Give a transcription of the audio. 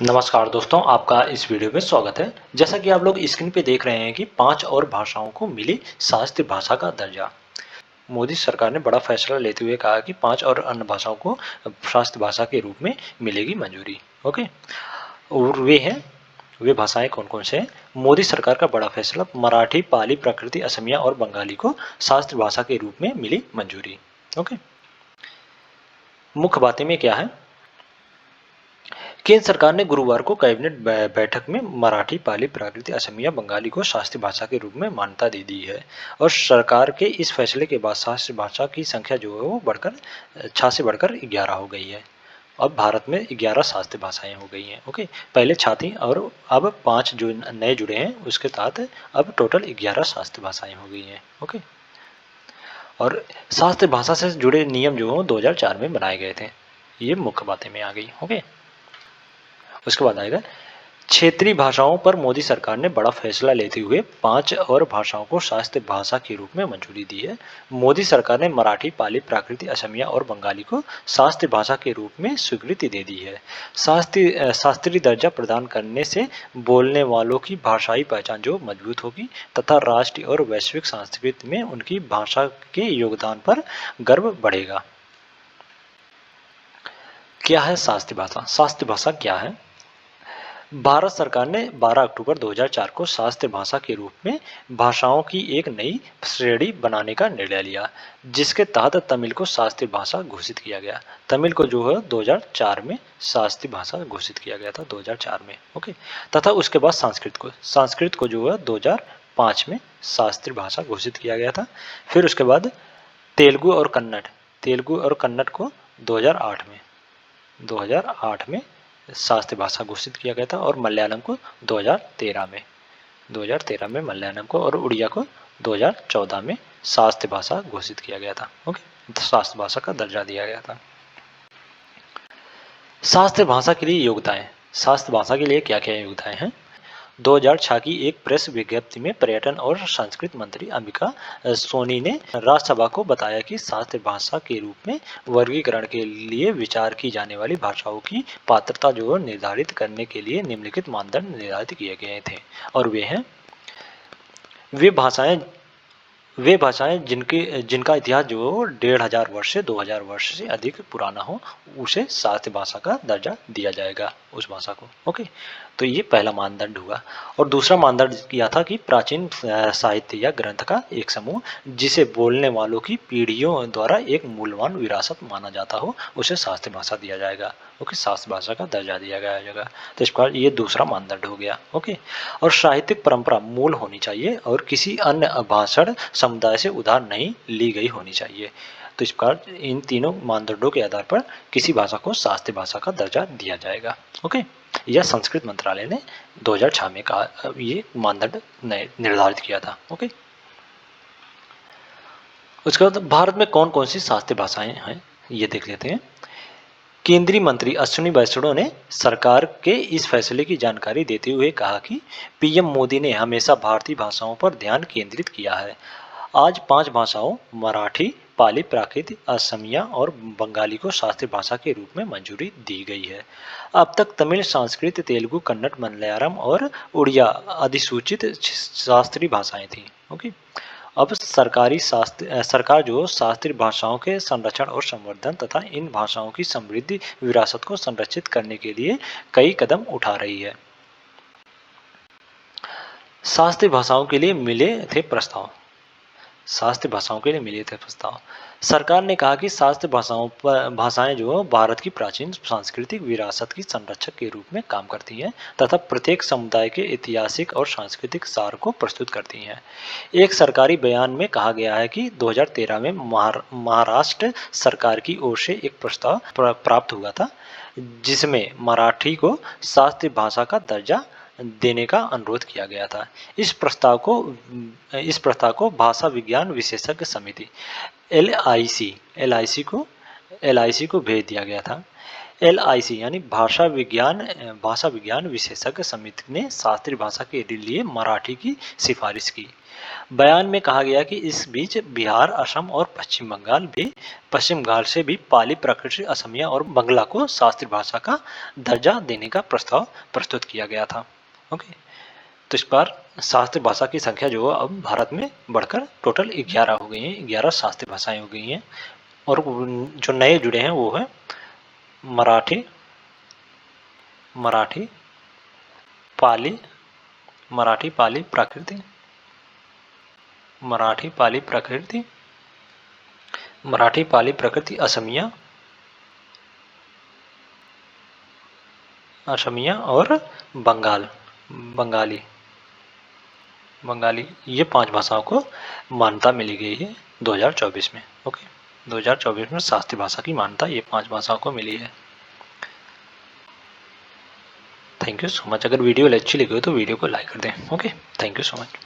नमस्कार दोस्तों, आपका इस वीडियो में स्वागत है। जैसा कि आप लोग स्क्रीन पे देख रहे हैं कि 5 और भाषाओं को मिली शास्त्रीय भाषा का दर्जा। मोदी सरकार ने बड़ा फैसला लेते हुए कहा कि 5 और अन्य भाषाओं को शास्त्रीय भाषा के रूप में मिलेगी मंजूरी। ओके, और वे भाषाएं कौन-कौन से हैं? मोदी सरकार का बड़ा फैसला, मराठी, पाली, प्राकृत, असमिया और बंगाली को शास्त्रीय भाषा के रूप में मिली मंजूरी। ओके, मुख्य बातें में क्या है? केंद्र सरकार ने गुरुवार को कैबिनेट बैठक में मराठी, पाली, प्राकृत, असमिया, बंगाली को शास्त्रीय भाषा के रूप में मान्यता दे दी है। और सरकार के इस फैसले के बाद शास्त्रीय भाषा की संख्या जो है वो बढ़कर 6 से बढ़कर 11 हो गई है। अब भारत में 11 शास्त्रीय भाषाएं हो गई हैं। ओके, पहले 6 थी और अब 5 जो नए जुड़े हैं उसके तहत अब टोटल 11 शास्त्रीय भाषाएं हो गई हैं। ओके, और शास्त्रीय भाषा से जुड़े नियम जो 2004 में बनाए गए थे। ये मुख्य बातें में आ गई। ओके, उसके बाद आएगा क्षेत्रीय भाषाओं पर मोदी सरकार ने बड़ा फैसला लेते हुए 5 और भाषाओं को शास्त्रीय भाषा के रूप में मंजूरी दी है। मोदी सरकार ने मराठी, पाली, प्राकृत, असमिया और बंगाली को शास्त्रीय भाषा के रूप में स्वीकृति दे दी है। शास्त्रीय दर्जा प्रदान करने से बोलने वालों की भाषाई पहचान जो मजबूत होगी तथा राष्ट्रीय और वैश्विक संस्कृति में उनकी भाषा के योगदान पर गर्व बढ़ेगा। क्या है शास्त्रीय भाषा? शास्त्रीय भाषा क्या है? भारत सरकार ने 12 अक्टूबर 2004 को शास्त्रीय भाषा के रूप में भाषाओं की एक नई श्रेणी बनाने का निर्णय लिया, जिसके तहत तमिल को शास्त्रीय भाषा घोषित किया गया। तमिल को जो है 2004 में शास्त्रीय भाषा घोषित किया गया था 2004 में। ओके, तथा उसके बाद संस्कृत को जो है 2005 में शास्त्रीय भाषा घोषित किया गया था। फिर उसके बाद तेलुगु और कन्नड़ को 2008 में शास्त्रीय भाषा घोषित किया गया था। और मलयालम को 2013 में मलयालम को और उड़िया को 2014 में शास्त्रीय भाषा घोषित किया गया था। ओके, शास्त्रीय भाषा का दर्जा दिया गया था। शास्त्रीय भाषा के लिए योग्यताएं। शास्त्रीय भाषा के लिए क्या क्या योग्यताएं हैं? 2006 की एक प्रेस विज्ञप्ति में पर्यटन और संस्कृति मंत्री अंबिका सोनी ने राज्यसभा को बताया कि शास्त्रीय भाषा के रूप में वर्गीकरण के लिए विचार की जाने वाली भाषाओं की पात्रता जो निर्धारित करने के लिए निम्नलिखित मानदंड निर्धारित किए गए थे। और वे हैं, वे भाषाएं जिनका इतिहास जो 1500 वर्ष से 2000 वर्ष से अधिक पुराना हो, उसे शास्त्रीय भाषा का दर्जा दिया जाएगा उस भाषा को। ओके, तो ये पहला मानदंड हुआ। और दूसरा मानदंड किया था कि प्राचीन साहित्य या ग्रंथ का एक समूह जिसे बोलने वालों की पीढ़ियों द्वारा एक मूल्यवान विरासत माना जाता हो, उसे शास्त्रीय भाषा दिया जाएगा। ओके, शास्त्रीय भाषा का दर्जा दिया जाएगा। तो इस प्रकार ये दूसरा मानदंड हो गया। ओके, और साहित्यिक परंपरा मूल होनी चाहिए और किसी अन्य भाषण समुदाय से उधार नहीं ली गई होनी चाहिए। तो इस प्रकार इन तीनों मानदंडों के आधार पर किसी भाषा को शास्त्रीय भाषा का दर्जा दिया जाएगा। ओके, यह संस्कृत मंत्रालय ने 2006 में कहा, ये मानदंड निर्धारित किया था। ओके, उसके बाद भारत में कौन कौन सी शास्त्रीय भाषाएं हैं ये देख लेते हैं। केंद्रीय मंत्री अश्विनी वैष्णव ने सरकार के इस फैसले की जानकारी देते हुए कहा कि पीएम मोदी ने हमेशा भारतीय भाषाओं पर ध्यान केंद्रित किया है। आज 5 भाषाओं मराठी, पाली, प्राकृत, असमिया और बंगाली को शास्त्रीय भाषा के रूप में मंजूरी दी गई है। अब तक तमिल, संस्कृत, तेलुगु, कन्नड़, मलयालम और उड़िया अधिसूचित शास्त्रीय भाषाएं थीं। ओके, अब सरकार जो शास्त्रीय भाषाओं के संरक्षण और संवर्धन तथा इन भाषाओं की समृद्धि विरासत को संरक्षित करने के लिए कई कदम उठा रही है। शास्त्रीय भाषाओं के लिए मिले थे प्रस्ताव। शास्त्रीय भाषाओं के लिए मिले थे प्रस्ताव। सरकार ने कहा कि शास्त्रीय भाषाएं जो भारत की प्राचीन सांस्कृतिक विरासत की संरक्षक के रूप में काम करती हैं तथा प्रत्येक समुदाय के ऐतिहासिक और सांस्कृतिक सार को प्रस्तुत करती हैं। एक सरकारी बयान में कहा गया है कि 2013 में महाराष्ट्र सरकार की ओर से एक प्रस्ताव प्राप्त हुआ था, जिसमें मराठी को शास्त्रीय भाषा का दर्जा देने का अनुरोध किया गया था। इस प्रस्ताव को भाषा विज्ञान विशेषज्ञ समिति एलआईसी को भेज दिया गया था। एलआईसी यानी भाषा विज्ञान विशेषज्ञ समिति ने शास्त्रीय भाषा के लिए मराठी की सिफारिश की। बयान में कहा गया कि इस बीच बिहार, असम और पश्चिम बंगाल से भी पाली प्राकृतिक असमिया और बंगला को शास्त्रीय भाषा का दर्जा देने का प्रस्ताव प्रस्तुत किया गया था। ओके, तो इस बार शास्त्रीय भाषा की संख्या जो है अब भारत में बढ़कर टोटल 11 हो गई हैं, 11 शास्त्रीय भाषाएं हो गई हैं। और जो नए जुड़े हैं वो है मराठी, मराठी पाली, मराठी पाली प्राकृतिक, मराठी पाली प्राकृतिक, मराठी पाली प्राकृतिक असमिया, असमिया और बंगाल, बंगाली, बंगाली, ये 5 भाषाओं को मान्यता मिली गई है 2024 में। ओके, 2024 में शास्त्रीय भाषा की मान्यता ये 5 भाषाओं को मिली है। Thank you so much. अगर वीडियो अच्छी लगी हो तो वीडियो को लाइक कर दें। Okay, thank you so much.